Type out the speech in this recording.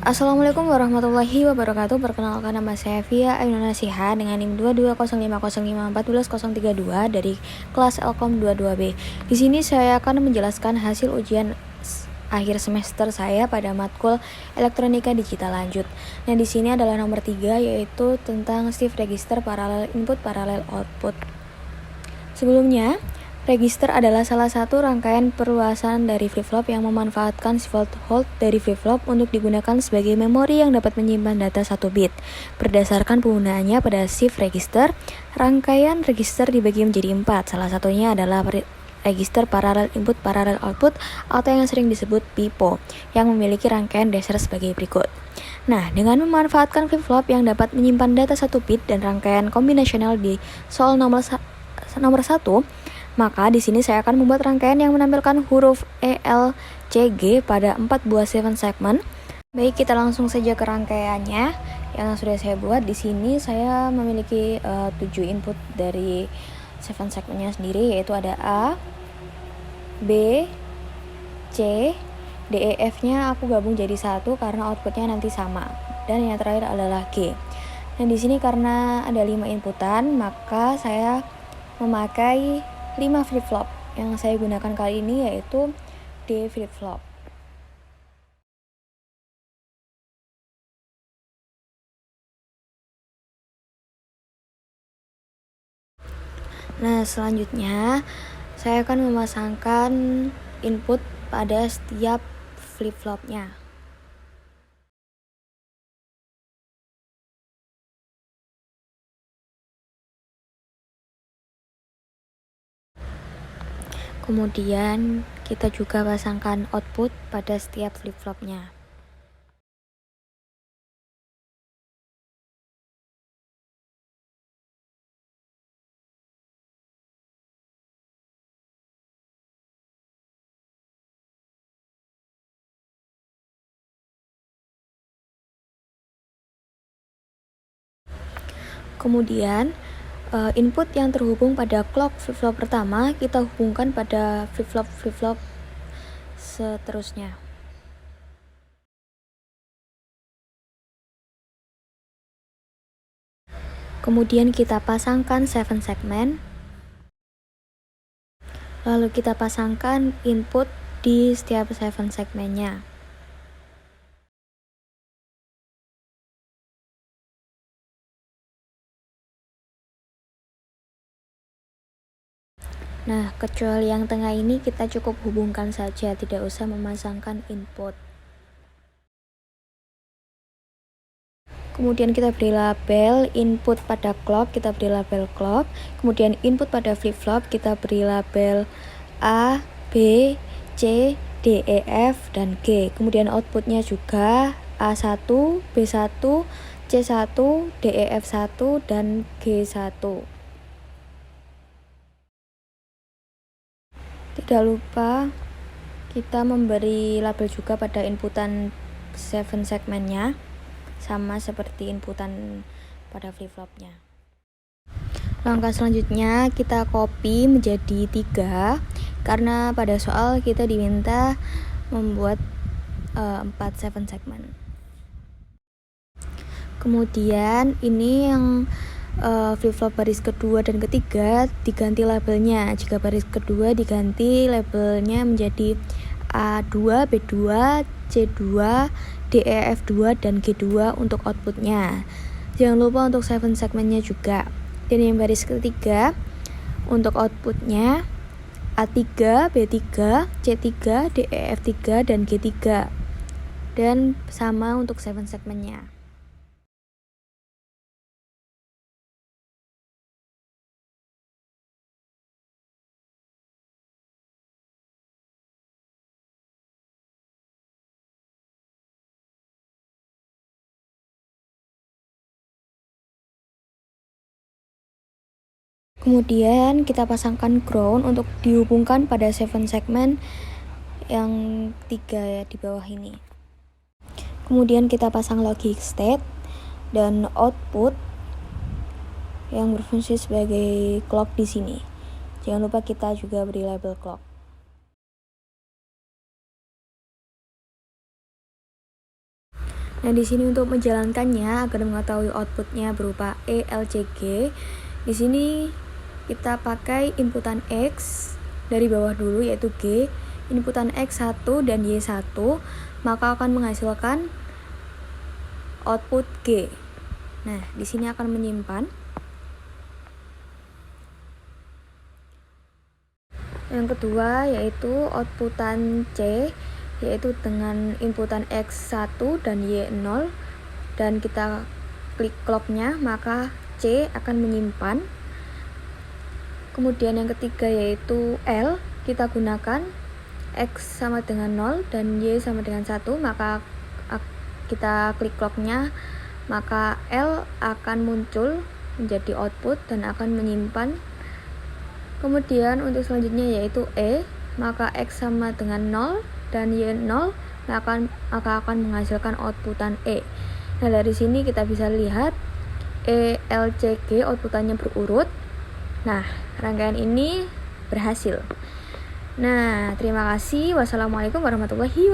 Assalamualaikum warahmatullahi wabarakatuh. Perkenalkan, nama saya Via Ainuna Siha dengan NIM 220505141032 dari kelas Elkom 22B. Di sini saya akan menjelaskan hasil ujian akhir semester saya pada matkul Elektronika Digital Lanjut. Nah, di sini adalah nomor 3, yaitu tentang shift register parallel input parallel output. Sebelumnya, register adalah salah satu rangkaian perluasan dari flip-flop yang memanfaatkan shift hold dari flip-flop untuk digunakan sebagai memori yang dapat menyimpan data 1 bit. Berdasarkan penggunaannya pada shift register, rangkaian register dibagi menjadi 4. Salah satunya adalah register parallel input parallel output atau yang sering disebut PIPO, yang memiliki rangkaian dasar sebagai berikut. Nah, dengan memanfaatkan flip-flop yang dapat menyimpan data 1 bit dan rangkaian kombinasional di soal nomor 1, maka di sini saya akan membuat rangkaian yang menampilkan huruf E, L, C, G pada 4 buah 7 segment. Baik, kita langsung saja ke rangkaiannya yang sudah saya buat. Di sini saya memiliki 7 input dari 7 segmentnya sendiri, yaitu ada A, B, C, D, E, F-nya aku gabung jadi satu karena outputnya nanti sama. Dan yang terakhir adalah G. Nah, di sini karena ada 5 inputan, maka saya memakai 5 flip-flop. Yang saya gunakan kali ini yaitu D flip-flop. Nah, selanjutnya saya akan memasangkan input pada setiap flip-flopnya. Kemudian kita juga pasangkan output pada setiap flip-flopnya. Kemudian input yang terhubung pada clock flip-flop pertama kita hubungkan pada flip-flop seterusnya. Kemudian kita pasangkan 7 segmen. Lalu kita pasangkan input di setiap 7 segmennya. Nah, kecuali yang tengah ini kita cukup hubungkan saja, tidak usah memasangkan input. Kemudian kita beri label input pada clock, kita beri label clock. Kemudian input pada flip-flop kita beri label A, B, C, D, E, F, dan G. Kemudian outputnya juga A1, B1, C1, D, E, F1, dan G1. Tidak lupa kita memberi label juga pada inputan 7 segmennya, sama seperti inputan pada flip-flopnya. Langkah selanjutnya kita copy menjadi 3, karena pada soal kita diminta membuat 4 7 segmen. Kemudian ini yang flip-flop baris kedua dan ketiga diganti labelnya. Jika baris kedua diganti labelnya menjadi A2, B2, C2, DEF2, dan G2 untuk outputnya. Jangan lupa untuk 7 segmennya juga. Dan yang baris ketiga untuk outputnya A3, B3, C3, DEF3, dan G3. Dan sama untuk 7 segmennya. Kemudian kita pasangkan ground untuk dihubungkan pada 7 segmen yang 3 ya di bawah ini. Kemudian kita pasang logic state dan output yang berfungsi sebagai clock di sini. Jangan lupa kita juga beri label clock. Nah, di sini untuk menjalankannya agar mengetahui outputnya berupa E, L, C, G. Di sini kita pakai inputan X dari bawah dulu yaitu G, inputan X1 dan Y1, maka akan menghasilkan output G. Nah, di sini akan menyimpan. Yang kedua yaitu outputan C, yaitu dengan inputan X1 dan Y0, dan kita klik clocknya, maka C akan menyimpan. Kemudian yang ketiga yaitu L, kita gunakan X sama dengan 0 dan Y sama dengan 1, maka kita klik clocknya, maka L akan muncul menjadi output dan akan menyimpan. Kemudian untuk selanjutnya yaitu E, maka X sama dengan 0 dan Y 0, maka akan menghasilkan outputan E. Nah, dari sini kita bisa lihat E, L, C, G outputannya berurut. Nah, rangkaian ini berhasil. Nah, terima kasih. Wassalamualaikum warahmatullahi wabarakatuh.